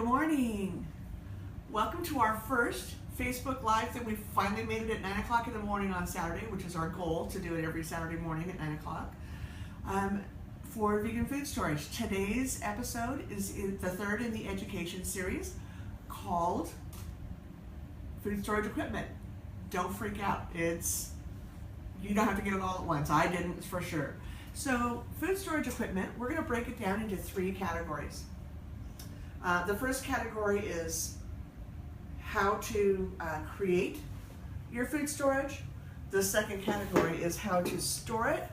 Good morning. Welcome to our first Facebook Live that we finally made it at 9 o'clock in the morning on Saturday, which is our goal to do it every Saturday morning at 9 o'clock for vegan food storage. Today's episode is the third in the education series called Food Storage Equipment. Don't freak out. You don't have to get it all at once. I didn't for sure. So food storage equipment, we're going to break it down into three categories. The first category is how to create your food storage. The second category is how to store it.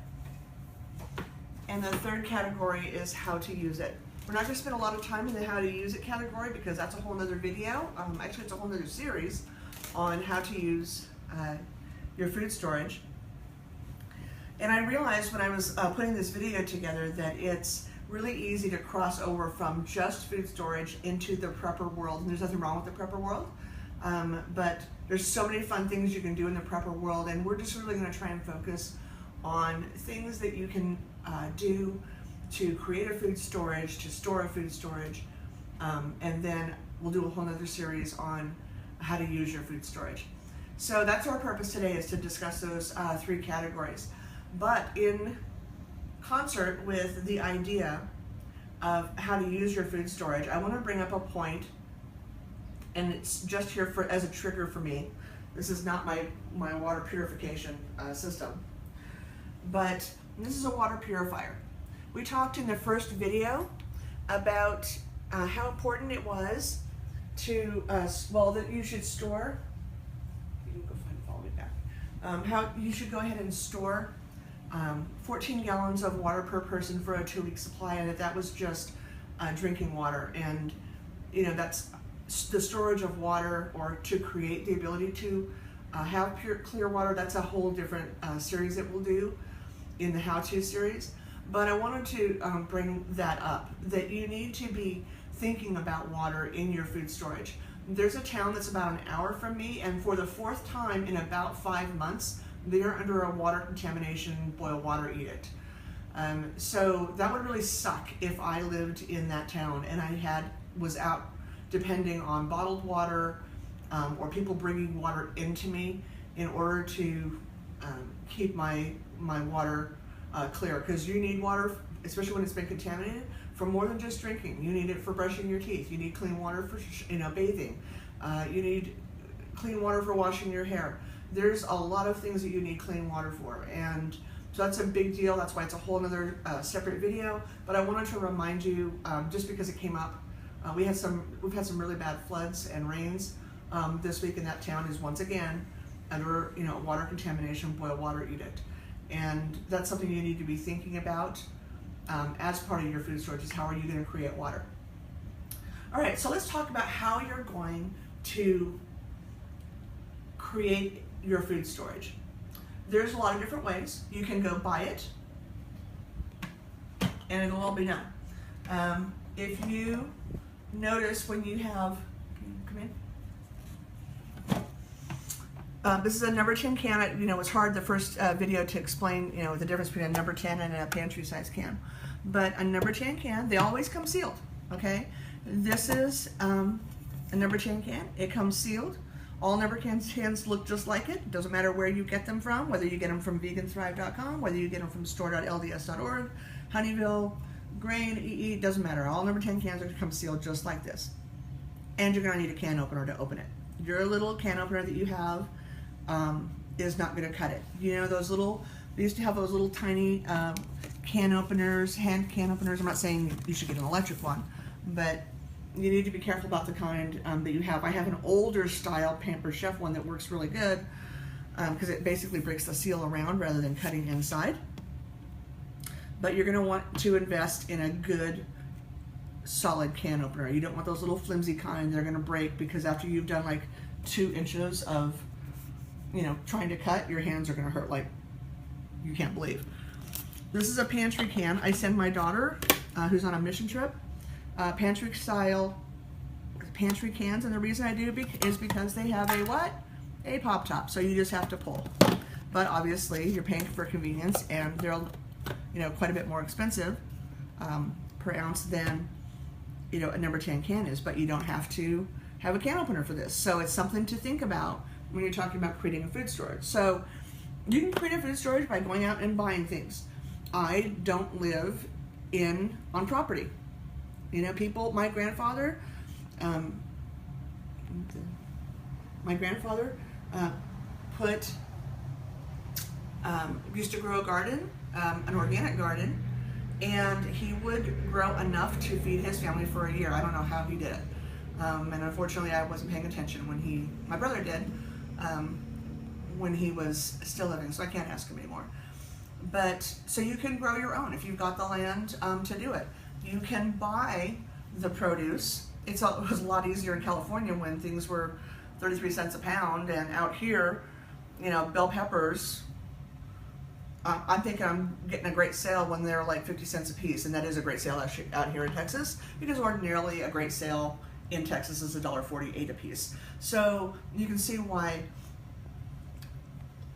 And the third category is how to use it. We're not going to spend a lot of time in the how to use it category because that's a whole nother video. Actually, it's a whole nother series on how to use your food storage. And I realized when I was putting this video together that it's really easy to cross over from just food storage into the prepper world. And there's nothing wrong with the prepper world, but there's so many fun things you can do in the prepper world, and we're just really going to try and focus on things that you can do to create a food storage, to store a food storage, and then we'll do a whole other series on how to use your food storage. So that's our purpose today, is to discuss those three categories. But in concert with the idea of how to use your food storage, I want to bring up a point, and it's just here as a trigger for me. This is not my water purification system, but this is a water purifier. We talked in the first video about how important it was to, that you should store, you can go follow me back, how you should go ahead and store 14 gallons of water per person for a 2-week supply, and that was just drinking water. And you know, that's the storage of water, or to create the ability to have pure clear water. That's a whole different series that we'll do in the how-to series. But I wanted to bring that up, that you need to be thinking about water in your food storage. There's a town that's about an hour from me, and for the 4th time in about 5 months, they're under a water contamination boil water edict. So that would really suck if I lived in that town and I was out depending on bottled water or people bringing water into me in order to keep my water clear. Because you need water, especially when it's been contaminated, for more than just drinking. You need it for brushing your teeth. You need clean water for bathing. You need clean water for washing your hair. There's a lot of things that you need clean water for, and so that's a big deal. That's why it's a whole other separate video. But I wanted to remind you, just because it came up, we've had some really bad floods and rains this week, and that town is once again under water contamination boil water edict, and that's something you need to be thinking about as part of your food storage. Is how are you going to create water? All right, so let's talk about how you're going to create your food storage. There's a lot of different ways. You can go buy it, and it'll all be done. If you notice when you have, come in. This is a number 10 can. It's hard the first video to explain, the difference between a number 10 and a pantry size can. But a number 10 can, they always come sealed. Okay, this is a number 10 can. It comes sealed. All number cans look just like it. Doesn't matter where you get them from, whether you get them from veganthrive.com, whether you get them from store.lds.org, Honeyville, Grain, EE, doesn't matter. All number 10 cans are going to come sealed just like this. And you're going to need a can opener to open it. Your little can opener that you have is not going to cut it. They used to have those little tiny can openers, hand can openers. I'm not saying you should get an electric one, but you need to be careful about the kind that you have. I have an older style Pampered Chef one that works really good because it basically breaks the seal around rather than cutting inside. But you're going to want to invest in a good solid can opener. You don't want those little flimsy kind that are going to break, because after you've done like 2 inches of trying to cut, your hands are going to hurt like you can't believe. This is a pantry can. I send my daughter who's on a mission trip pantry style pantry cans, and the reason I do is because they have a pop top, so you just have to pull. But obviously you're paying for convenience, and they're quite a bit more expensive per ounce than a number 10 can is, but you don't have to have a can opener for this. So it's something to think about when you're talking about creating a food storage. So you can create a food storage by going out and buying things. I don't live on property. My grandfather, used to grow a garden, an organic garden, and he would grow enough to feed his family for a year. I don't know how he did it. And unfortunately, I wasn't paying attention when my brother did, when he was still living, so I can't ask him anymore. But, so you can grow your own if you've got the land to do it. You can buy the produce. It was a lot easier in California when things were 33 cents a pound, and out here, bell peppers, I'm thinking I'm getting a great sale when they're like 50 cents a piece, and that is a great sale out here in Texas, because ordinarily a great sale in Texas is $1.48 a piece. So you can see why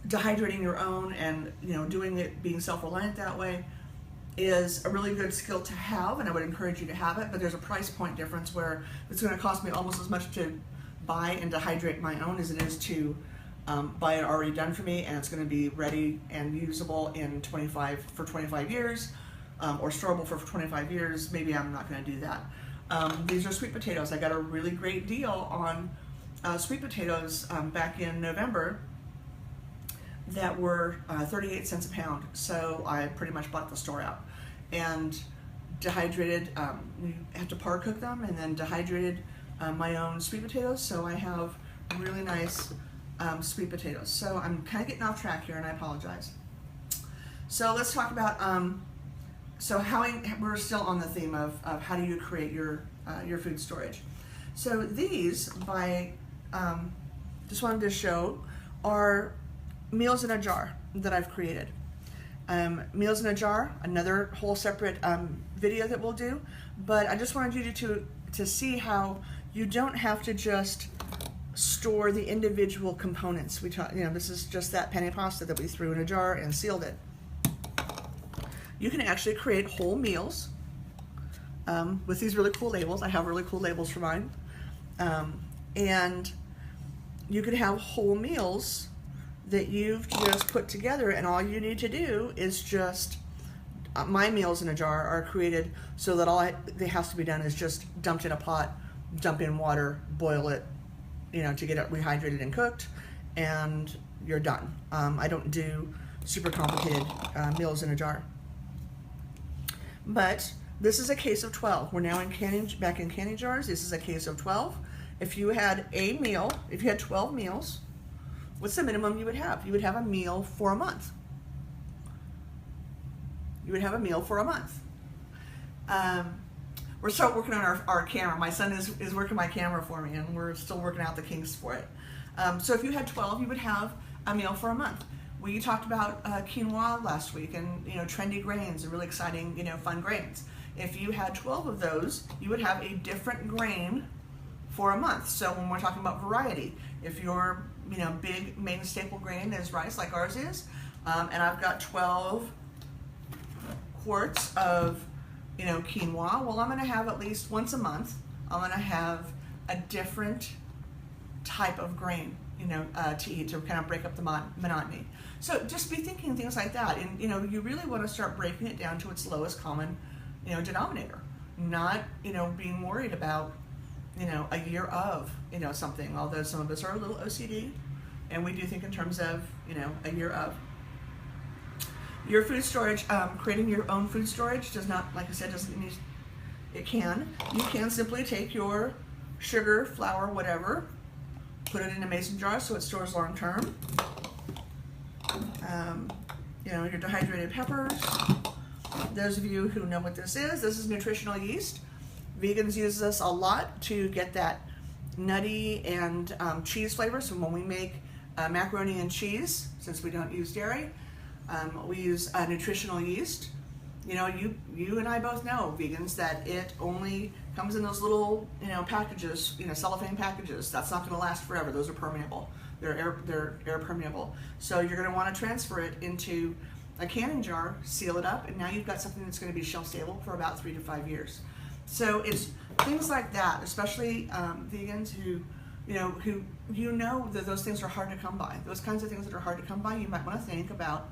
dehydrating your own and doing it, being self-reliant that way, is a really good skill to have, and I would encourage you to have it. But there's a price point difference where it's going to cost me almost as much to buy and dehydrate my own as it is to buy it already done for me, and it's going to be ready and usable in 25 years, or storable for 25 years. Maybe I'm not going to do that. These are sweet potatoes. I got a really great deal on sweet potatoes back in November that were 38 cents a pound. So I pretty much bought the store out and dehydrated. We have to par cook them, and then dehydrated my own sweet potatoes. So I have really nice sweet potatoes. So I'm kind of getting off track here, and I apologize. So let's talk about we're still on the theme of how do you create your food storage. So these, just wanted to show, are meals in a jar that I've created. Meals in a jar, another whole separate video that we'll do, but I just wanted you to see how you don't have to just store the individual components. This is just that penne pasta that we threw in a jar and sealed it. You can actually create whole meals with these really cool labels. I have really cool labels for mine. And you could have whole meals that you've just put together, and all you need to do is just, my meals in a jar are created so that all that has to be done is just dumped in a pot, dump in water, boil it, to get it rehydrated and cooked, and you're done. I don't do super complicated meals in a jar. But this is a case of 12. We're now back in canning jars. This is a case of 12. If you had 12 meals, what's the minimum you would have? You would have a meal for a month. You would have a meal for a month. We're still working on our camera. My son is working my camera for me, and we're still working out the kinks for it. So if you had 12, you would have a meal for a month. We talked about quinoa last week, and trendy grains and really exciting, fun grains. If you had 12 of those, you would have a different grain for a month. So when we're talking about variety, if your big main staple grain is rice, like ours is, and I've got 12 quarts of quinoa, well, I'm going to have at least once a month, I'm going to have a different type of grain to eat, to kind of break up the monotony. So just be thinking things like that, and you really want to start breaking it down to its lowest common denominator, not being worried about a year of something, although some of us are a little OCD and we do think in terms of a year of. Your food storage, creating your own food storage does not, like I said, doesn't need, you can simply take your sugar, flour, whatever, put it in a mason jar so it stores long term. Your dehydrated peppers. Those of you who know what this is nutritional yeast. Vegans use this a lot to get that nutty and cheese flavor. So when we make macaroni and cheese, since we don't use dairy, we use nutritional yeast. You and I both know, vegans, that it only comes in those little packages, cellophane packages. That's not going to last forever. Those are permeable. They're air permeable. So you're going to want to transfer it into a canning jar, seal it up, and now you've got something that's going to be shelf stable for about 3 to 5 years. So it's things like that, especially vegans who that those things are hard to come by. Those kinds of things that are hard to come by, you might want to think about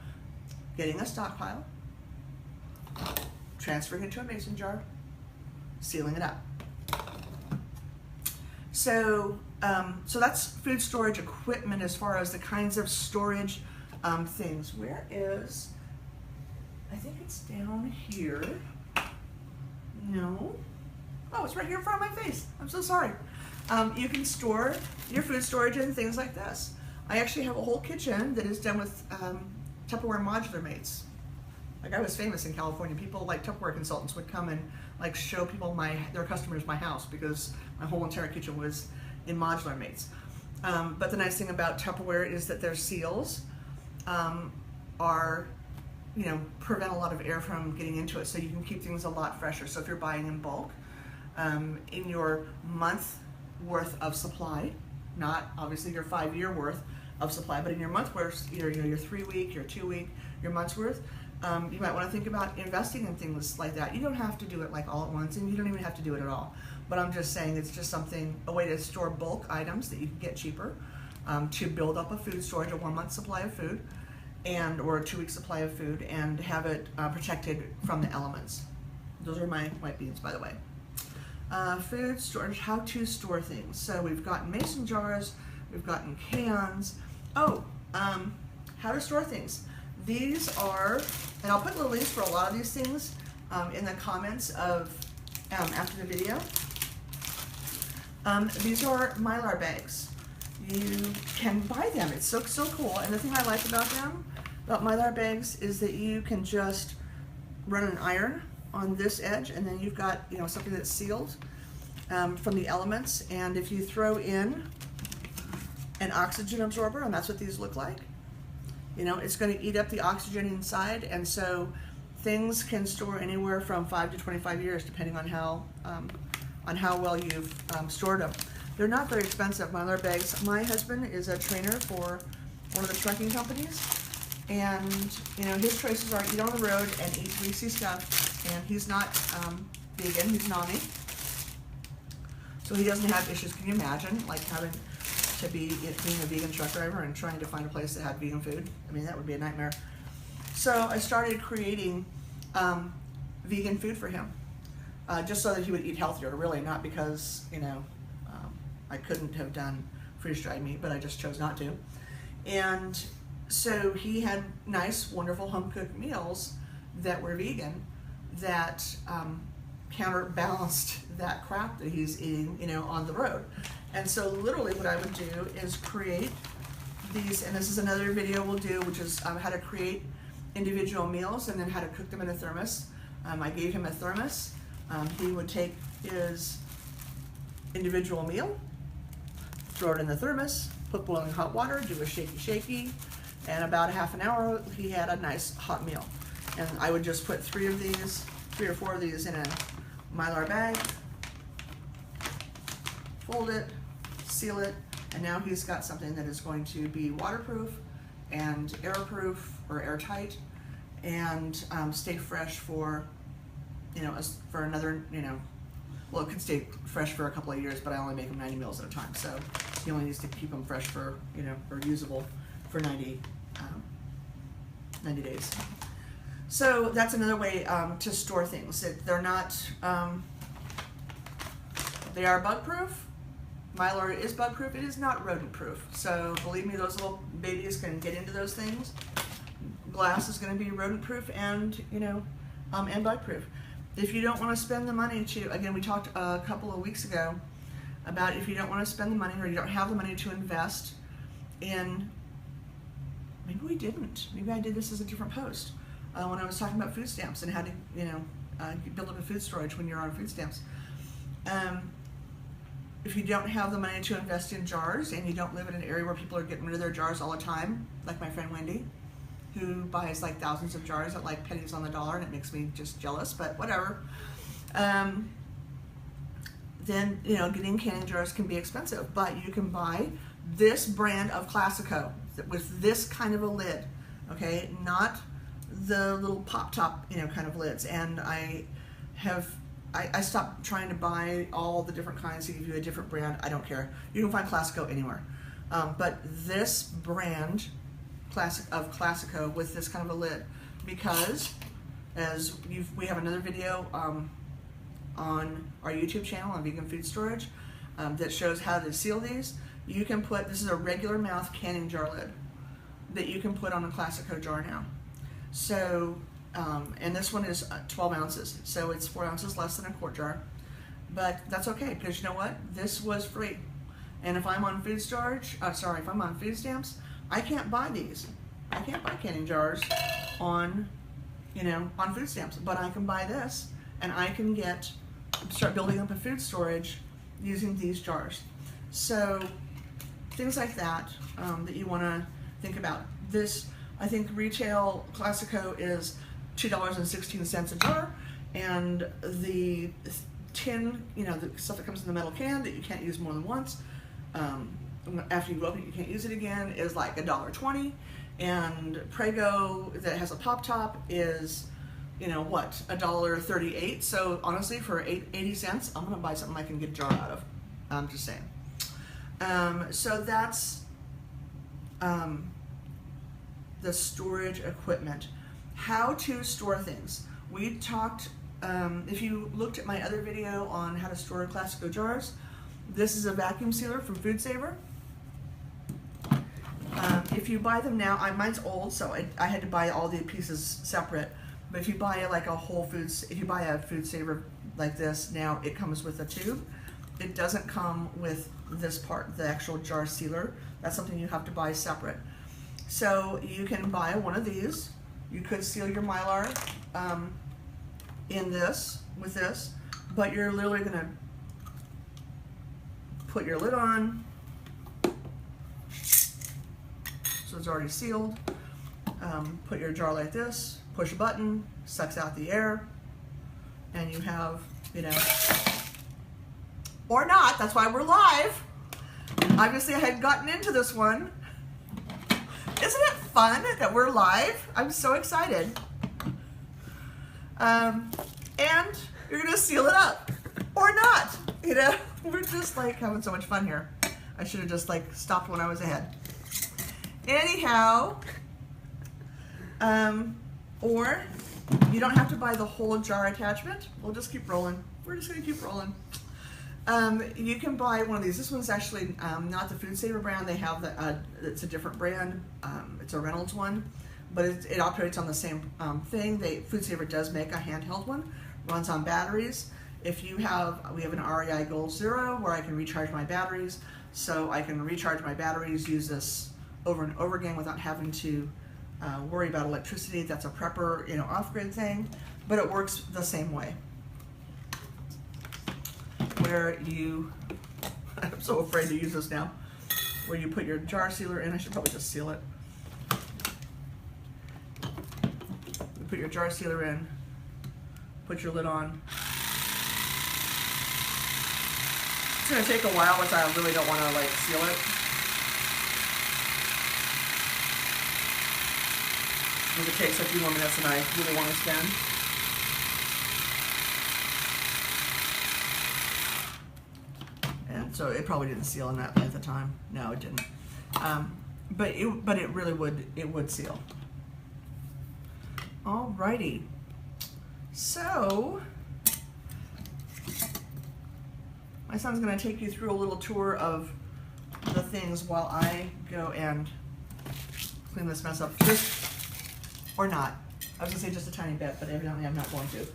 getting a stockpile, transferring it to a mason jar, sealing it up. So that's food storage equipment as far as the kinds of storage things. Where is, I think it's down here. No. Oh, it's right here in front of my face. I'm so sorry. You can store your food storage in things like this. I actually have a whole kitchen that is done with Tupperware modular mates. Like, I was famous in California. People like Tupperware consultants would come and like show people their customers my house because my whole entire kitchen was in modular mates. But the nice thing about Tupperware is that their seals prevent a lot of air from getting into it, so you can keep things a lot fresher. So if you're buying in bulk, in your month worth of supply, not obviously your 5-year worth of supply, but in your month worth, your 3-week, your 2-week, your month's worth, you might want to think about investing in things like that. You don't have to do it like all at once, and you don't even have to do it at all. But I'm just saying it's just a way to store bulk items that you can get cheaper, to build up a food storage, a 1-month supply of food, or a 2-week supply of food, and have it protected from the elements. Those are my white beans, by the way. Food storage, how to store things. So we've gotten mason jars, we've gotten cans. How to store things. These are, and I'll put little links for a lot of these things in the comments of after the video. These are Mylar bags. You can buy them. It's so cool. And the thing I like about Mylar bags, is that you can just run an iron on this edge, and then you've got something that's sealed from the elements. And if you throw in an oxygen absorber, and that's what these look like, it's going to eat up the oxygen inside, and so things can store anywhere from 5 to 25 years, depending on how well you've stored them. They're not very expensive, Mylar bags. My husband is a trainer for one of the trucking companies, and his choices are eat on the road and eat greasy stuff. And he's not vegan; he's non-y, so he doesn't have issues. Can you imagine, like, having to being a vegan truck driver and trying to find a place that had vegan food? I mean, that would be a nightmare. So I started creating vegan food for him, just so that he would eat healthier. Really, not because I couldn't have done freeze-dried meat, but I just chose not to. And so he had nice, wonderful home-cooked meals that were vegan, that counterbalanced that crap that he's eating, on the road. And so literally what I would do is create these, and this is another video we'll do, which is how to create individual meals and then how to cook them in a thermos. I gave him a thermos. He would take his individual meal, throw it in the thermos, put boiling hot water, do a shaky, and about a half an hour he had a nice hot meal. And I would just put 3 or 4 of these in a Mylar bag, fold it, seal it, and now he's got something that is going to be waterproof and airproof or airtight, and stay fresh for for another well, it could stay fresh for a couple of years, but I only make him 90 meals at a time, so he only needs to keep them fresh for or usable for 90 days. So that's another way to store things. They're not, they are bug proof. Mylar is bug proof. It is not rodent proof. So believe me, those little babies can get into those things. Glass is going to be rodent proof and and bug proof. If you don't want to spend the money again, we talked a couple of weeks ago about if you don't want to spend the money or you don't have the money to invest in, maybe we didn't. Maybe I did this as a different post when I was talking about food stamps and how to build up a food storage when you're on food stamps. If you don't have the money to invest in jars and you don't live in an area where people are getting rid of their jars all the time, like my friend Wendy, who buys like thousands of jars at like pennies on the dollar, and it makes me just jealous, but whatever. Then getting canning jars can be expensive, but you can buy this brand of Classico with this kind of a lid, okay, not the little pop top kind of lids. And I have I stopped trying to buy all the different kinds to give you a different brand. I don't care. You can find Classico anywhere. But this brand of Classico with this kind of a lid, because we have another video on our YouTube channel on vegan food storage that shows how to seal these. You can put, this is a regular mouth canning jar lid that you can put on a Classico jar now. So, and this one is 12 ounces, so it's 4 ounces less than a quart jar, but that's okay, because you know what? This was free. And if I'm on food storage, if I'm on food stamps, I can't buy these. I can't buy canning jars on food stamps, but I can buy this, and I can start building up a food storage using these jars. So things like that that you want to think about. This, I think retail Classico is $2.16 a jar, and the tin, the stuff that comes in the metal can that you can't use more than once, after you open it you can't use it again, is like $1.20, and Prego that has a pop top is $1.38. So honestly, for 80 cents, I'm gonna buy something I can get a jar out of. I'm just saying. So that's the storage equipment. How to store things. We talked, if you looked at my other video on how to store Classico jars, this is a vacuum sealer from Food Saver. If you buy them now, mine's old, so I had to buy all the pieces separate. But if you buy like if you buy a Food Saver like this now, it comes with a tube. It doesn't come with this part, the actual jar sealer. That's something you have to buy separate. So you can buy one of these. You could seal your Mylar with this, but you're literally gonna put your lid on, so it's already sealed. Put your jar like this, push a button, sucks out the air, and you have, or not, that's why we're live. Obviously I had gotten into this one. Isn't it fun that we're live? I'm so excited. And you're gonna seal it up, or not. We're just like having so much fun here. I should have just like stopped when I was ahead. Anyhow, or you don't have to buy the whole jar attachment. We'll just keep rolling. We're just gonna keep rolling. You can buy one of these. This one's actually not the Food Saver brand. They have it's a different brand. It's a Reynolds one, but it operates on the same thing. Food Saver does make a handheld one, runs on batteries. We have an REI Gold Zero where I can recharge my batteries, so I can recharge my batteries, use this over and over again without having to worry about electricity. That's a prepper, off-grid thing, but it works the same way. Where I'm so afraid to use this now, where you put your jar sealer in. I should probably just seal it. You put your jar sealer in, put your lid on. It's gonna take a while, which I really don't want to seal it. Because it takes a few more minutes than I really want to spend. So it probably didn't seal in that length of time. No, it didn't. But it really would seal. Alrighty. So my son's gonna take you through a little tour of the things while I go and clean this mess up. Or not. I was gonna say just a tiny bit, but evidently I'm not going to.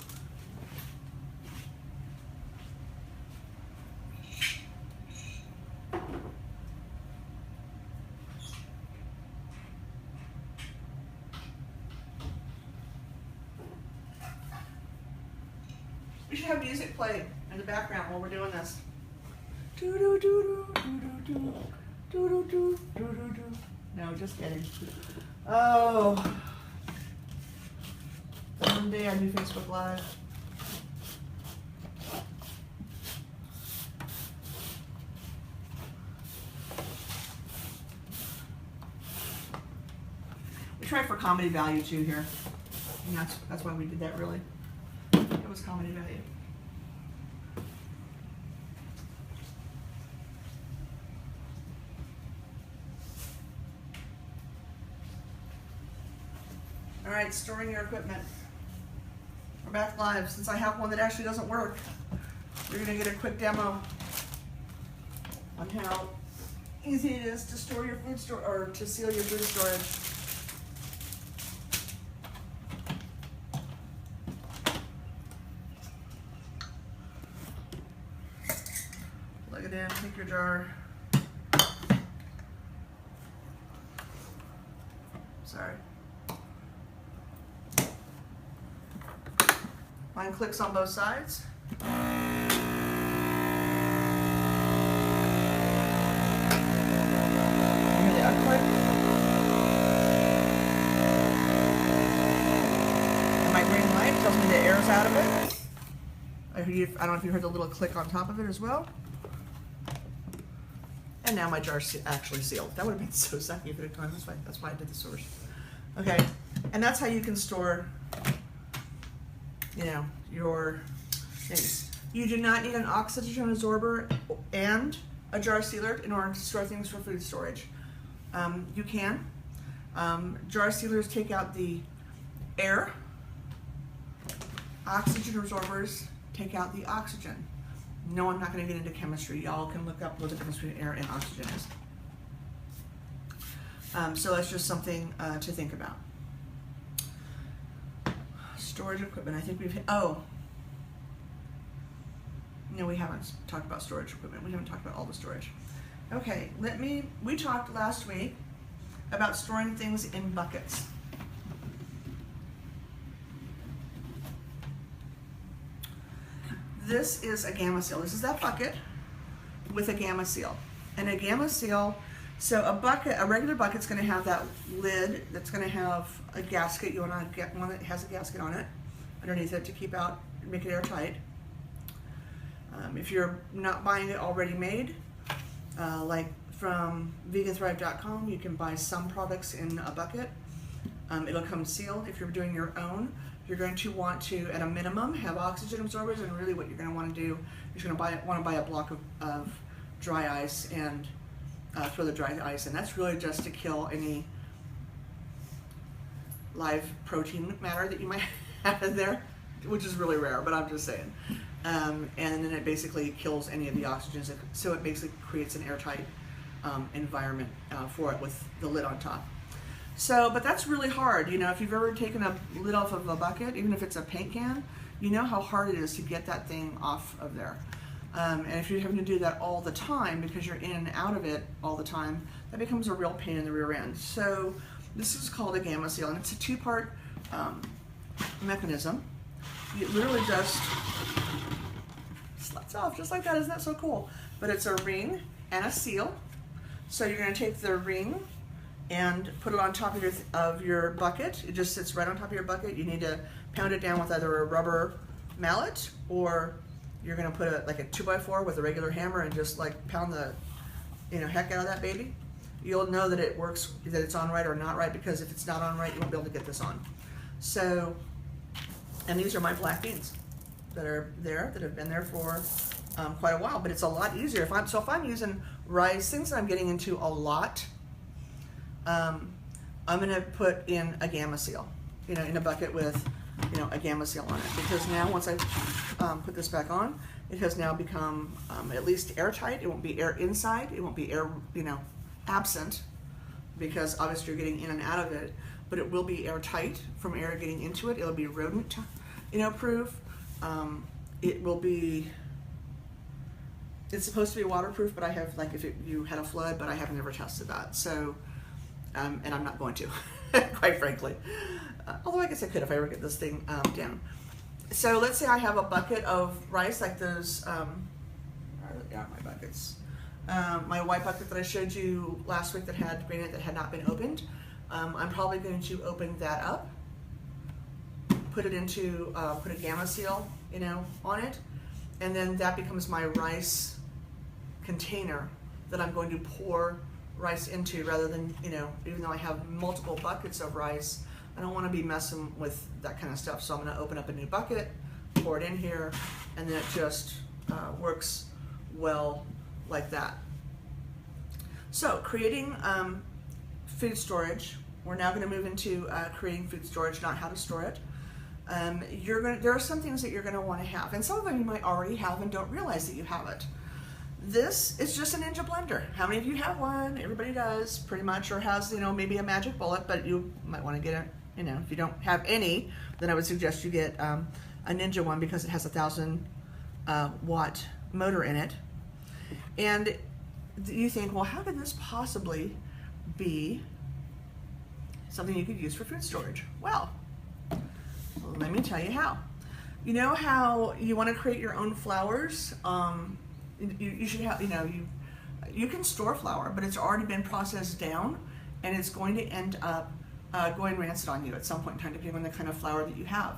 We should have music played in the background while we're doing this. No, just kidding. Oh, one day I do Facebook Live. We tried for comedy value too here, and that's why we did that. Really, it was comedy value. All right, storing your equipment. We're back live. Since I have one that actually doesn't work, you're gonna get a quick demo on how easy it is to store your food store or to seal your food storage. Plug it in, take your jar. Sorry. Mine clicks on both sides. Give me the unclick. And my green light tells me the air's out of it. I don't know if you heard the little click on top of it as well. And now my jar's actually sealed. That would have been so sucky if it had gone this way. That's why I did the source. Okay, and that's how you can store, you know, your things. You do not need an oxygen absorber and a jar sealer in order to store things for food storage. You can. Jar sealers take out the air. Oxygen absorbers take out the oxygen. No, I'm not going to get into chemistry. Y'all can look up what the difference between air and oxygen is. So that's just something to think about. Storage equipment. I think we've hit. Oh, no, we haven't talked about storage equipment. We haven't talked about all the storage. Okay, we talked last week about storing things in buckets. This is a gamma seal. This is that bucket with a gamma seal. And a gamma seal, so a regular bucket's going to have that lid that's going to have a gasket. You want to get one that has a gasket on it underneath it to keep out, make it airtight. If you're not buying it already made, like from veganthrive.com, you can buy some products in a bucket. It'll come sealed. If you're doing your own, you're going to want to, at a minimum, have oxygen absorbers, and really what you're going to want to do is you're going to want to buy a block of dry ice and throw the dry ice in. That's really just to kill any live protein matter that you might have in there, which is really rare, but I'm just saying. And then it basically kills any of the oxygens, so it basically creates an airtight environment for it with the lid on top. So, but that's really hard. You know, if you've ever taken a lid off of a bucket, even if it's a paint can, you know how hard it is to get that thing off of there. And if you're having to do that all the time because you're in and out of it all the time, that becomes a real pain in the rear end. So this is called a gamma seal, and it's a two-part mechanism. It literally just slides off just like that. Isn't that so cool? But it's a ring and a seal. So you're going to take the ring and put it on top of your bucket. It just sits right on top of your bucket. You need to pound it down with either a rubber mallet, or you're gonna put like a 2x4 with a regular hammer and just like pound the heck out of that baby. You'll know that it works, that it's on right or not right, because if it's not on right, you won't be able to get this on. So, and these are my black beans that are there, that have been there for quite a while, but it's a lot easier. If I'm using rice, things that I'm getting into a lot, I'm gonna put in a gamma seal, in a bucket with, a gamma seal on it, because now once I put this back on, it has now become at least airtight. It won't be air inside. It won't be air, absent, because obviously you're getting in and out of it, but it will be airtight from air getting into it. It'll be rodent, proof. It will be, it's supposed to be waterproof, but I have, like, if you had a flood, but I haven't ever tested that. So, and I'm not going to, quite frankly. Although I guess I could if I ever get this thing down. So let's say I have a bucket of rice, like those, my buckets. My white bucket that I showed you last week that had granite that had not been opened. I'm probably going to open that up, put it into, put a gamma seal, on it, and then that becomes my rice container that I'm going to pour rice into, rather than, even though I have multiple buckets of rice, I don't want to be messing with that kind of stuff. So I'm going to open up a new bucket, pour it in here, and then it just works well like that. So creating food storage We're now going to move into creating food storage, not how to store it. There are some things that you're going to want to have, and some of them you might already have and don't realize that you have it. This is just a Ninja blender. How many of you have one? Everybody does, pretty much, or has, you know, maybe a magic bullet, but you might want to get it, you know, if you don't have any, then I would suggest you get a Ninja one because it has a 1,000 watt motor in it. And you think, well, how could this possibly be something you could use for food storage? Well, let me tell you how. You know how you want to create your own flours? You should have, you know, you can store flour, but it's already been processed down, and it's going to end up going rancid on you at some point in time, depending on the kind of flour that you have.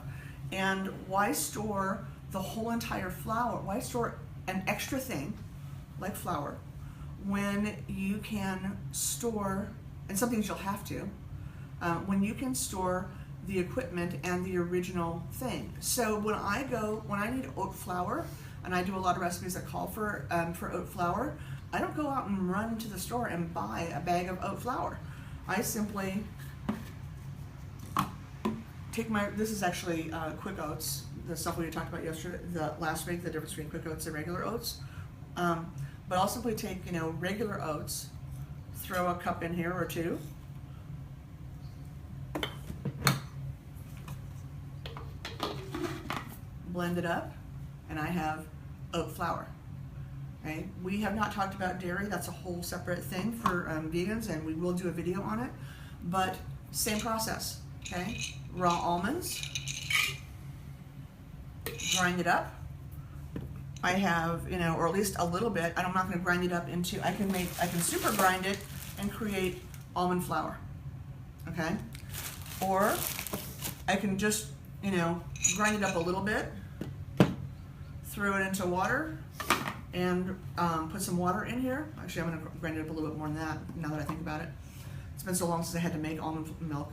And why store the whole entire flour? Why store an extra thing like flour when you can store, and some things you'll have to, when you can store the equipment and the original thing. So when I need oat flour, and I do a lot of recipes that call for oat flour, I don't go out and run to the store and buy a bag of oat flour. I simply take this is actually quick oats, the stuff we talked about last week, the difference between quick oats and regular oats. But I'll simply take, you know, regular oats, throw a cup in here or two, blend it up, and I have oat flour. Okay, we have not talked about dairy. That's a whole separate thing for vegans, and we will do a video on it. But same process. Okay, raw almonds, grind it up. I have, you know, or at least a little bit. I'm not going to grind it up into. I can super grind it and create almond flour. Okay, or I can just, you know, grind it up a little bit, throw it into water, and put some water in here. Actually, I'm going to grind it up a little bit more than that, now that I think about it. It's been so long since I had to make almond milk.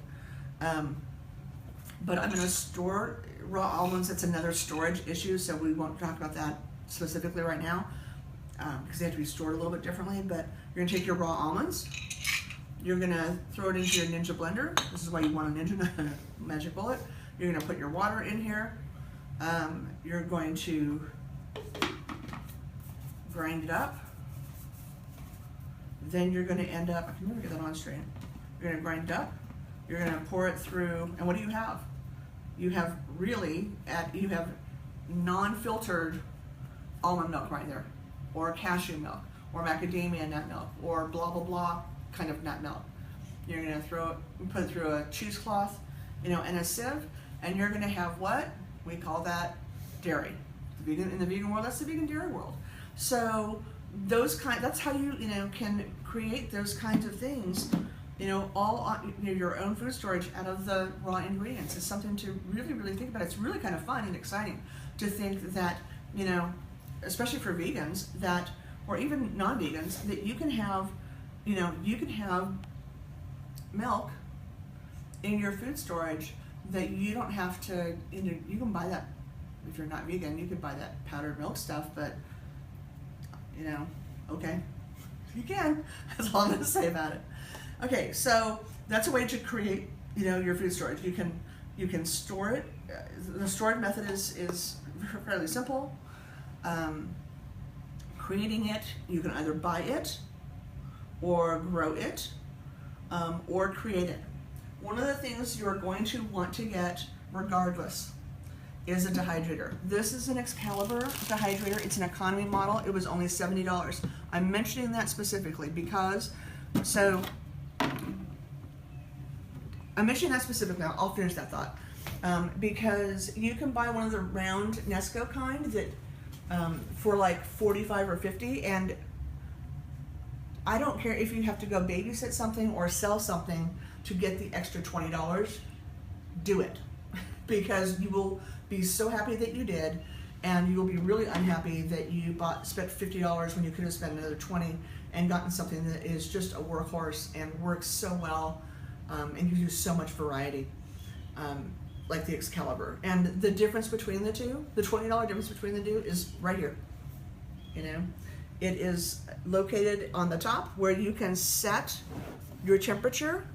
But I'm going to store raw almonds. It's another storage issue, so we won't talk about that specifically right now, because they have to be stored a little bit differently. But you're going to take your raw almonds, you're going to throw it into your Ninja blender. This is why you want a Ninja, not a magic bullet. You're going to put your water in here. You're going to grind it up. Then you're going to end up, I can never get that on straight. You're going to grind it up. You're going to pour it through, and what do you have? You have you have non-filtered almond milk right there, or cashew milk, or macadamia nut milk, or blah blah blah kind of nut milk. You're going to put it through a cheesecloth, you know, and a sieve, and you're going to have what? We call that dairy. In the vegan world, that's the vegan dairy world. So that's how you can create those kinds of things, you know, all on your own food storage out of the raw ingredients. It's something to really think about. It's really kind of fun and exciting to think that, you know, especially for vegans, that, or even non-vegans, that you can have, you know, milk in your food storage that you don't have to, you can buy that. If you're not vegan, you could buy that powdered milk stuff, but, you know, okay, you can. That's all I'm going to say about it. Okay, so that's a way to create, you know, your food storage. You can store it. The storage method is fairly simple. Creating it, you can either buy it, or grow it, or create it. One of the things you're going to want to get, regardless, is a dehydrator. This is an Excalibur dehydrator. It's an economy model. It was only $70. I'm mentioning that specifically because, I'll finish that thought. Because you can buy one of the round Nesco kind that for like $45 or $50, and I don't care if you have to go babysit something or sell something to get the extra $20, do it. Because you will be so happy that you did, and you will be really unhappy that you spent $50 when you could have spent another $20 and gotten something that is just a workhorse and works so well, and gives you so much variety, like the Excalibur. And the difference between the two, the $20 difference between the two, is right here. You know, it is located on the top where you can set your temperature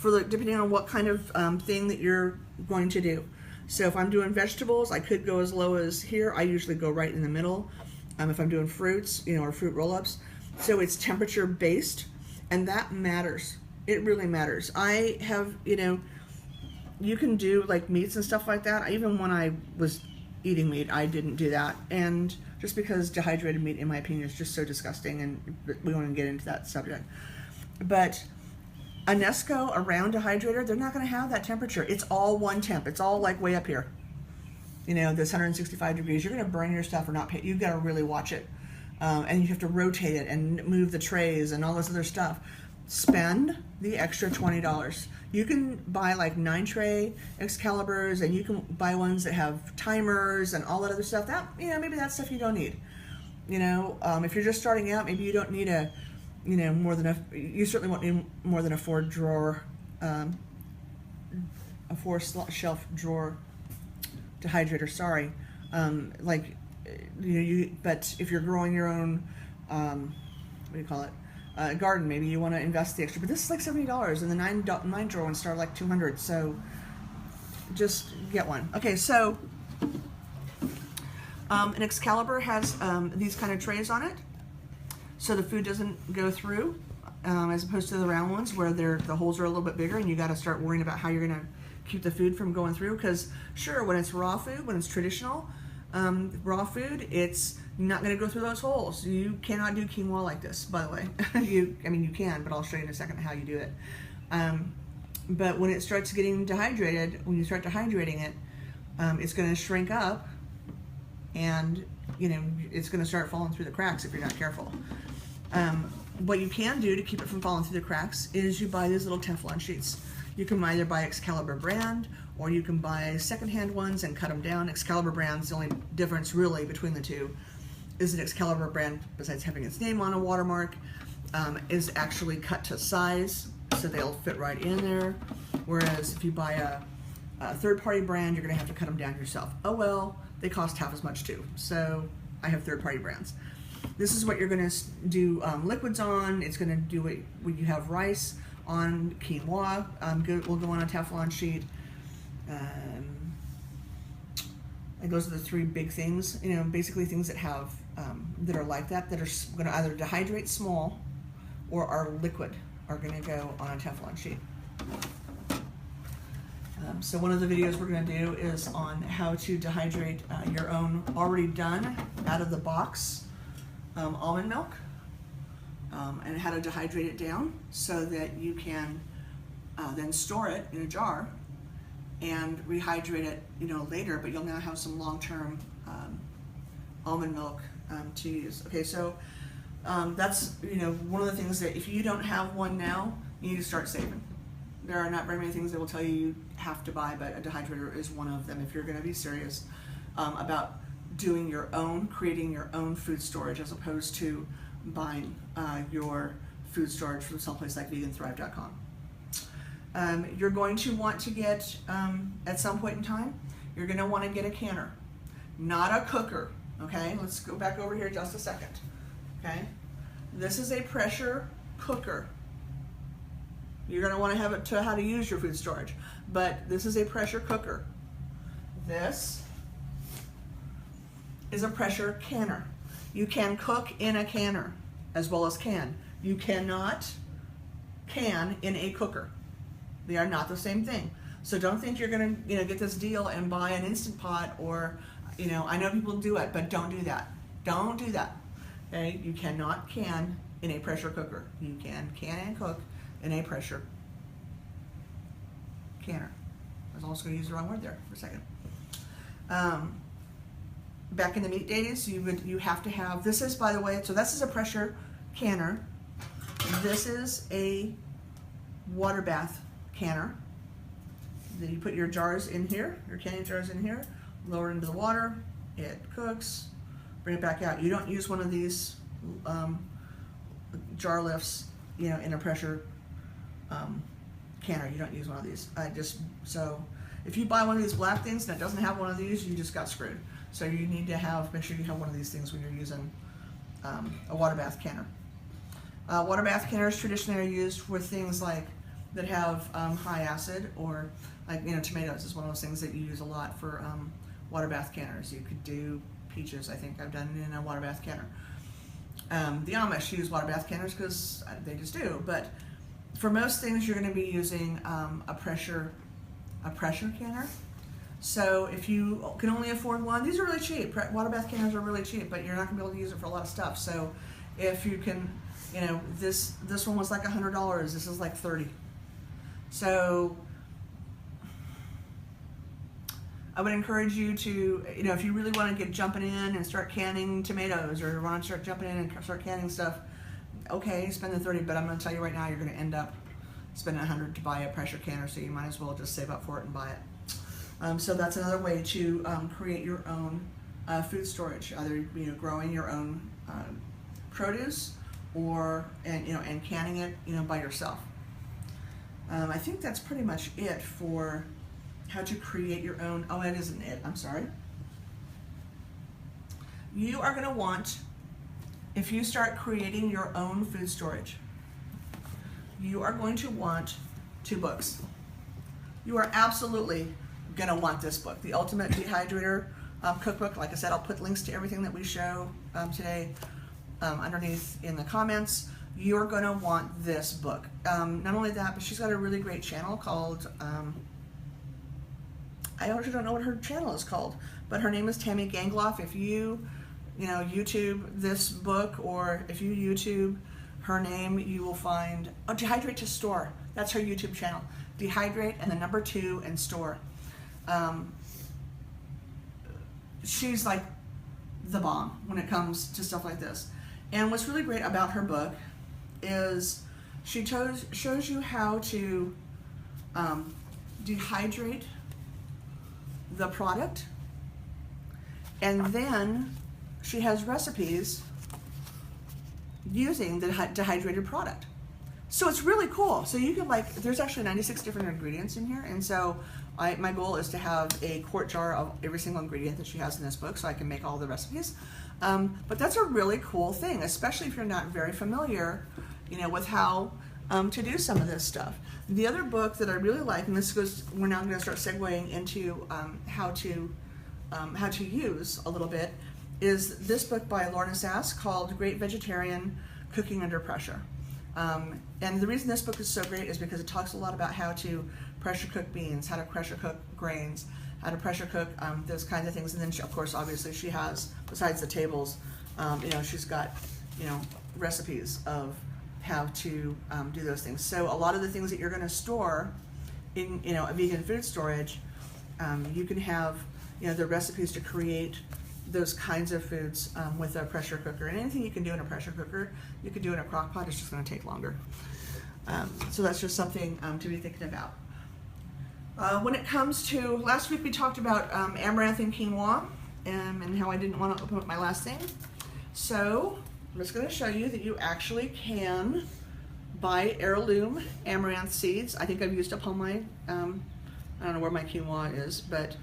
depending on what kind of thing that you're going to do. So if I'm doing vegetables, I could go as low as here. I usually go right in the middle. If I'm doing fruits, or fruit roll-ups. So it's temperature based, and that matters. It really matters. I have, you can do like meats and stuff like that. Even when I was eating meat, I didn't do that. And just because dehydrated meat, in my opinion, is just so disgusting, and we won't even get into that subject. But a Nesco around dehydrator, they're not going to have that temperature. It's all one temp. It's all like way up here. This 165 degrees. You're going to burn your stuff or not pay. You've got to really watch it. And you have to rotate it and move the trays and all this other stuff. Spend the extra $20. You can buy like 9-tray Excaliburs, and you can buy ones that have timers and all that other stuff. That, maybe that's stuff you don't need. If you're just starting out, maybe you don't need you certainly won't need more than a 4-drawer, a 4-shelf drawer dehydrator. Sorry, but if you're growing your own, what do you call it, garden, maybe you want to invest the extra. But this is like $70, and the 9-drawer ones start like $200. So just get one. Okay, so an Excalibur has these kind of trays on it, so the food doesn't go through, as opposed to the round ones where the holes are a little bit bigger, and you got to start worrying about how you're going to keep the food from going through. Because sure, when it's raw food, when it's traditional raw food, it's not going to go through those holes. You cannot do quinoa like this, by the way. You can, but I'll show you in a second how you do it. But when it starts getting dehydrated, when you start dehydrating it, it's going to shrink up, and it's going to start falling through the cracks if you're not careful. What you can do to keep it from falling through the cracks is you buy these little Teflon sheets. You can either buy Excalibur brand, or you can buy secondhand ones and cut them down. Excalibur brand's the only difference really between the two is that Excalibur brand, besides having its name on a watermark, is actually cut to size, so they'll fit right in there. Whereas if you buy a third-party brand, you're going to have to cut them down yourself. Oh well, they cost half as much too. So I have third-party brands. This is what you're going to do liquids on. It's going to do it when you have rice on, quinoa. Will go on a Teflon sheet. And those are the 3 big things. Basically things that have that are like that are going to either dehydrate small or are liquid are going to go on a Teflon sheet. So one of the videos we're going to do is on how to dehydrate your own already done out of the box almond milk, and how to dehydrate it down so that you can then store it in a jar and rehydrate it later, but you'll now have some long-term almond milk to use. Okay, so that's one of the things that if you don't have one now, you need to start saving. There are not very many things that will tell you have to buy, but a dehydrator is one of them if you're going to be serious about doing creating your own food storage, as opposed to buying your food storage from someplace like veganthrive.com. You're going to want to get, at some point in time, you're going to want to get a canner, not a cooker. Okay, let's go back over here just a second. Okay, this is a pressure cooker. You're going to want to have it to how to use your food storage, but this is a pressure cooker. This is a pressure canner. You can cook in a canner as well as can. You cannot can in a cooker. They are not the same thing. So don't think you're going to get this deal and buy an Instant Pot, or I know people do it, but don't do that. Don't do that. Okay? You cannot can in a pressure cooker. You can and cook in a pressure canner. I was also going to use the wrong word there for a second. Back in the meat days, you have to have, this is, by the way, so this is a pressure canner. This is a water bath canner. Then you put your jars in here, your canning jars in here, lower into the water, it cooks, bring it back out. You don't use one of these jar lifts, in a pressure canner. You don't use one of these. So if you buy one of these black things that doesn't have one of these, you just got screwed. So you need to make sure you have one of these things when you're using a water bath canner. Water bath canners traditionally are used for things like that have high acid, or like, you know, tomatoes is one of those things that you use a lot for water bath canners. You could do peaches, I think I've done it in a water bath canner. The Amish use water bath canners because they just do, but for most things you're going to be using a pressure canner. So if you can only afford one, these are really cheap. Water bath canners are really cheap, but you're not going to be able to use it for a lot of stuff. So if you can, you know, this one was like $100. This is like $30. So I would encourage you to, you know, if you really want to get jumping in and start canning tomatoes, or want to start jumping in and start canning stuff, okay, spend the $30. But I'm going to tell you right now, you're going to end up spending $100 to buy a pressure canner. So you might as well just save up for it and buy it. So that's another way to create your own food storage, either, you know, growing your own produce, or and canning it, you know, by yourself. I think that's pretty much it for how to create your own. Oh, it isn't it. I'm sorry. You are going to want, if you start creating your own food storage, you are going to want 2 books. You are absolutely going to want this book, The Ultimate Dehydrator Cookbook. Like I said, I'll put links to everything that we show today underneath in the comments. You're going to want this book. Not only that, but she's got a really great channel called, I actually don't know what her channel is called, but her name is Tammy Gangloff. If you YouTube this book, or if you YouTube her name, you will find, Dehydrate to Store. That's her YouTube channel. Dehydrate and the number 2 and store. She's like the bomb when it comes to stuff like this. And what's really great about her book is she shows you how to dehydrate the product, and then she has recipes using the dehydrated product. So it's really cool. So you can, like, there's actually 96 different ingredients in here, and so my goal is to have a quart jar of every single ingredient that she has in this book, so I can make all the recipes. But that's a really cool thing, especially if you're not very familiar, you know, with how to do some of this stuff. The other book that I really like, and this goes, we're now going to start segueing into how to use a little bit, is this book by Lorna Sass called Great Vegetarian Cooking Under Pressure. And the reason this book is so great is because it talks a lot about how to pressure cook beans, how to pressure cook grains, how to pressure cook those kinds of things. And then she, of course, obviously she has, besides the tables, you know, she's got, you know, recipes of how to do those things. So a lot of the things that you're going to store in, you know, a vegan food storage, you can have, you know, the recipes to create those kinds of foods with a pressure cooker. And anything you can do in a pressure cooker, you can do in a crock pot. It's just going to take longer. So that's just something to be thinking about. When it comes to, last week we talked about amaranth and quinoa and how I didn't want to open up my last thing. So I'm just going to show you that you actually can buy heirloom amaranth seeds. I think I've used up all my, I don't know where my quinoa is, but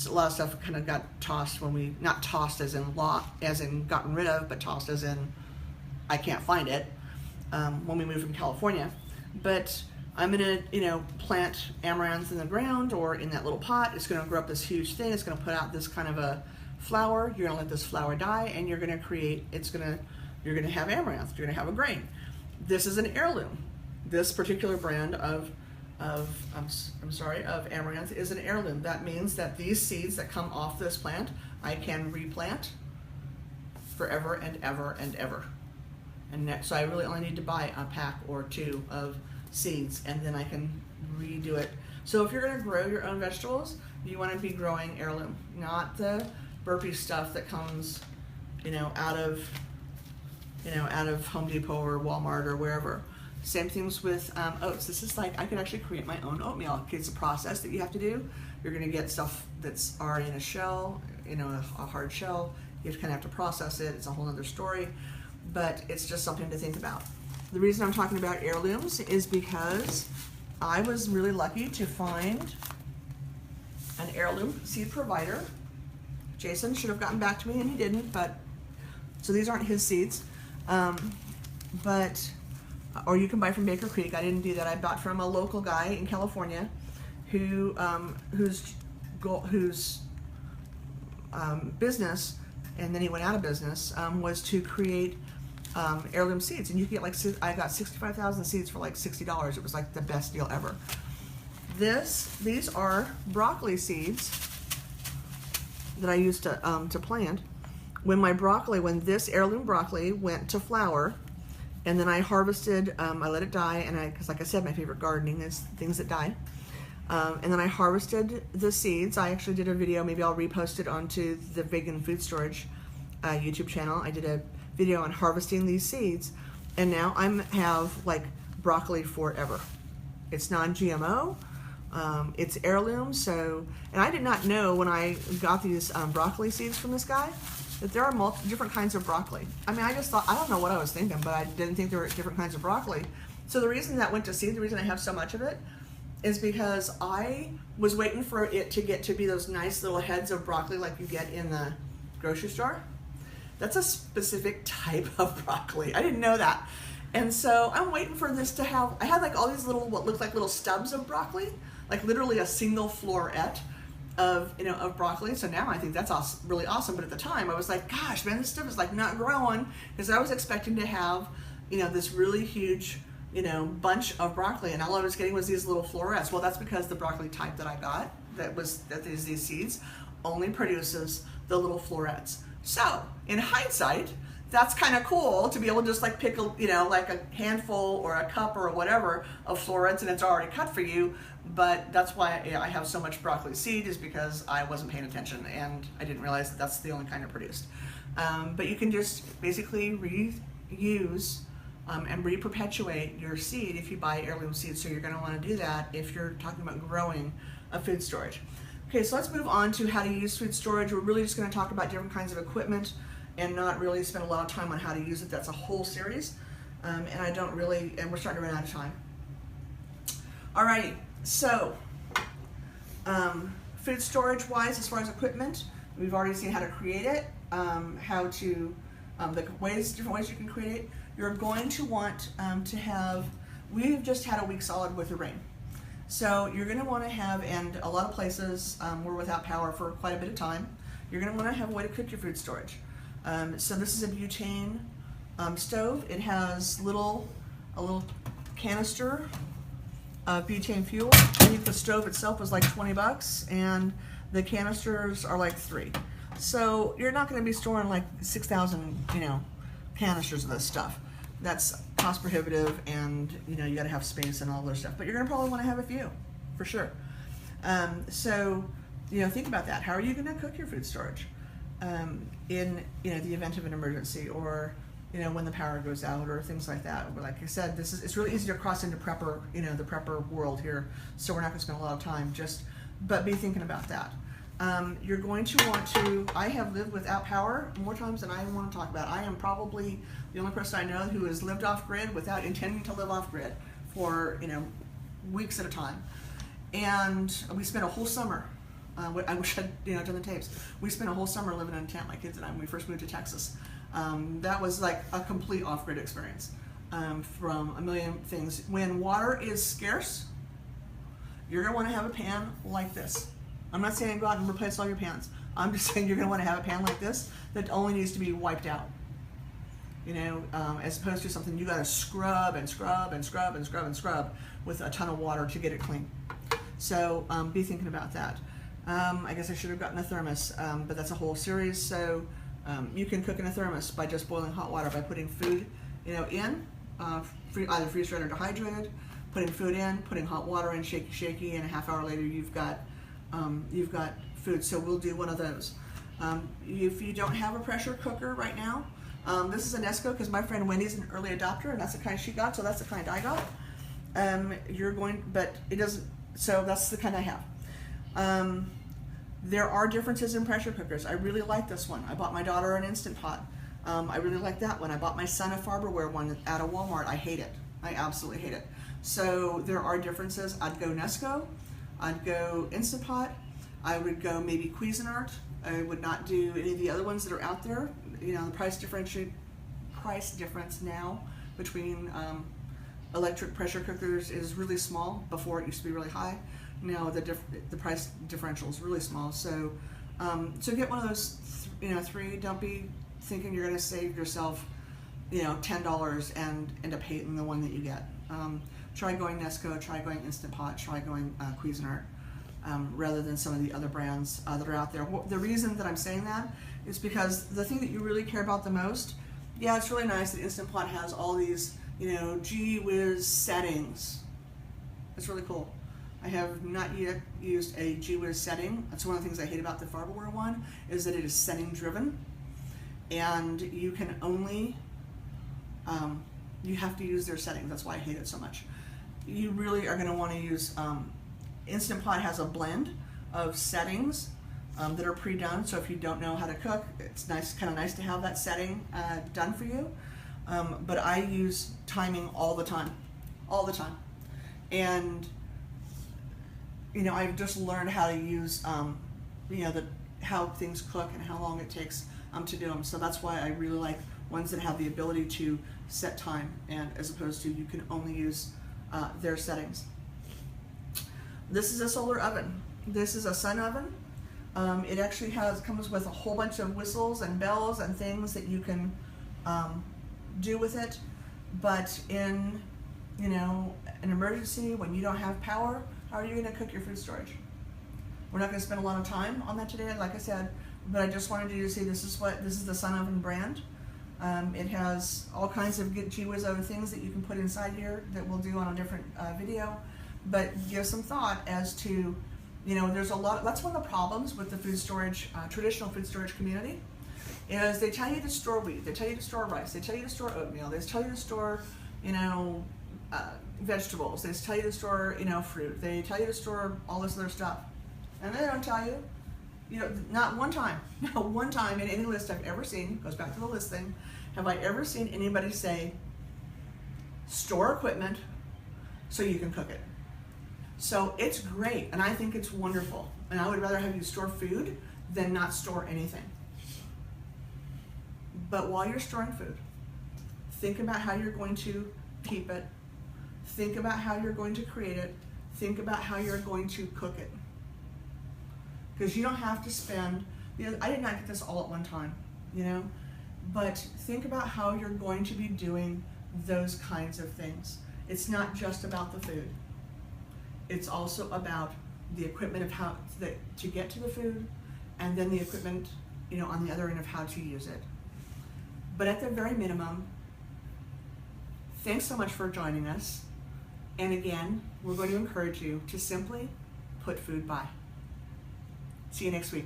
a lot of stuff kind of got tossed when we, not tossed as in gotten rid of, but tossed as in I can't find it when we moved from California. But I'm gonna, you know, plant amaranth in the ground or in that little pot. It's gonna grow up this huge thing. It's gonna put out this kind of a flower. You're gonna let this flower die, and you're gonna create, you're gonna have amaranth. You're gonna have a grain. This is an heirloom. This particular brand of amaranth is an heirloom. That means that these seeds that come off this plant, I can replant forever and ever and ever. And so I really only need to buy a pack or 2 of seeds, and then I can redo it. So if you're going to grow your own vegetables, you want to be growing heirloom, not the burpy stuff that comes, you know, out of Home Depot or Walmart or wherever. Same things with oats. This is like, I could actually create my own oatmeal. It's a process that you have to do. You're going to get stuff that's already in a shell, you know, a hard shell. You kind of have to process it. It's a whole other story, but it's just something to think about. The reason I'm talking about heirlooms is because I was really lucky to find an heirloom seed provider. Jason should have gotten back to me and he didn't, but so these aren't his seeds. But or you can buy from Baker Creek. I didn't do that. I bought from a local guy in California who whose business, and then he went out of business, was to create heirloom seeds. And you can get like, I got 65,000 seeds for like $60. It was like the best deal ever. These are broccoli seeds that I used to plant. When this heirloom broccoli went to flower, and then I harvested, I let it die, and because like I said, my favorite gardening is things that die. And then I harvested the seeds. I actually did a video, maybe I'll repost it onto the Vegan Food Storage YouTube channel. I did a video on harvesting these seeds, and now I have like broccoli forever. It's non-GMO. It's heirloom, so, and I did not know when I got these broccoli seeds from this guy that there are different kinds of broccoli. I mean, I just thought, I don't know what I was thinking, but I didn't think there were different kinds of broccoli. So the reason that went to seed, the reason I have so much of it, is because I was waiting for it to get to be those nice little heads of broccoli like you get in the grocery store. That's a specific type of broccoli. I didn't know that. And so I'm waiting for this to have, I had like all these little, what looked like little stubs of broccoli, like literally a single floret of, you know, of broccoli. So now I think that's really awesome. But at the time I was like, gosh, man, this stuff is like not growing, because I was expecting to have, you know, this really huge, you know, bunch of broccoli, and all I was getting was these little florets. Well, that's because the broccoli type that I got, that is these seeds, only produces the little florets. So in hindsight, that's kind of cool to be able to just like pick a, you know, like a handful or a cup or whatever of florets, and it's already cut for you. But that's why I have so much broccoli seed, is because I wasn't paying attention and I didn't realize that that's the only kind it produced. But you can just basically reuse and re-perpetuate your seed if you buy heirloom seeds. So you're going to want to do that if you're talking about growing a food storage. Okay, so let's move on to how to use food storage. We're really just going to talk about different kinds of equipment and not really spend a lot of time on how to use it. That's a whole series, and we're starting to run out of time. Alrighty, so food storage wise, as far as equipment, we've already seen how to create it, how to, different ways you can create it. You're going to want to have, we've just had a week solid with the rain. So you're going to want to have, and a lot of places were without power for quite a bit of time, you're going to want to have a way to cook your food storage. So this is a butane stove. It has a little canister of butane fuel. I think the stove itself was like 20 bucks, and the canisters are like 3. So you're not going to be storing like 6,000, you know, canisters of this stuff. That's cost prohibitive, and you know, you got to have space and all this stuff. But you're going to probably want to have a few, for sure. So you know, think about that. How are you going to cook your food storage in, you know, the event of an emergency, or you know, when the power goes out, or things like that? But like I said, it's really easy to cross into prepper, you know, the prepper world here. So we're not going to spend a lot of time but be thinking about that. You're going to want to, I have lived without power more times than I even want to talk about. I am probably the only person I know who has lived off grid without intending to live off grid for, you know, weeks at a time. And we spent a whole summer, I wish I'd, you know, done the tapes. We spent a whole summer living in a tent, my kids and I, when we first moved to Texas. That was like a complete off-grid experience from a million things. When water is scarce, you're going to want to have a pan like this. I'm not saying go out and replace all your pans. I'm just saying you're going to want to have a pan like this that only needs to be wiped out. You know, as opposed to something you got to scrub and scrub and scrub and scrub and scrub with a ton of water to get it clean. So be thinking about that. I guess I should have gotten a thermos, but that's a whole series. So you can cook in a thermos by just boiling hot water, by putting food, you know, in, either freeze-dried or dehydrated, putting food in, putting hot water in, shaky, shaky, and a half hour later you've got food. So we'll do one of those. If you don't have a pressure cooker right now, this is an Esco, because my friend Wendy's an early adopter, and that's the kind she got, so that's the kind I got. But it doesn't, so that's the kind I have. There are differences in pressure cookers. I really like this one. I bought my daughter an Instant Pot. I really like that one. I bought my son a Farberware one out of Walmart. I hate it. I absolutely hate it. So there are differences. I'd go Nesco. I'd go Instant Pot. I would go maybe Cuisinart. I would not do any of the other ones that are out there. You know, the price difference now between electric pressure cookers is really small. Before it used to be really high. Now the price differential is really small. So so get one of those, 3. Don't be thinking you're going to save yourself, $10 and end up hating the one that you get. Try going Nesco, try going Instant Pot, try going Cuisinart, rather than some of the other brands that are out there. The reason that I'm saying that is because the thing that you really care about the most, yeah, it's really nice that Instant Pot has all these, gee whiz settings. It's really cool. I have not yet used a gee whiz setting. That's one of the things I hate about the Farberware one, is that it is setting driven, and you can only, you have to use their settings. That's why I hate it so much. You really are going to want to use, Instant Pot has a blend of settings that are pre-done. So if you don't know how to cook, it's kind of nice to have that setting done for you. But I use timing all the time, and I've just learned how to use, how things cook and how long it takes to do them. So that's why I really like ones that have the ability to set time, and as opposed to you can only use their settings. This is a solar oven. This is a sun oven. It actually comes with a whole bunch of whistles and bells and things that you can do with it. But in an emergency, when you don't have power, how are you going to cook your food storage? We're not going to spend a lot of time on that today, like I said, but I just wanted you to see this is the Sun Oven brand. It has all kinds of gee whiz other things that you can put inside here that we'll do on a different video. But give some thought as to, there's a lot. That's one of the problems with the food storage, traditional food storage community, is they tell you to store wheat, they tell you to store rice, they tell you to store oatmeal, they tell you to store, vegetables, they tell you to store, fruit, they tell you to store all this other stuff, and they don't tell you, not one time in any list I've ever seen, goes back to the list thing, have I ever seen anybody say, store equipment so you can cook it. So it's great, and I think it's wonderful, and I would rather have you store food than not store anything. But while you're storing food, think about how you're going to keep it, think about how you're going to create it, think about how you're going to cook it. Because you don't have to spend, I did not get this all at one time, but think about how you're going to be doing those kinds of things. It's not just about the food. It's also about the equipment of how to get to the food, and then the equipment, on the other end of how to use it. But at the very minimum, thanks so much for joining us. And again, we're going to encourage you to simply put food by. See you next week.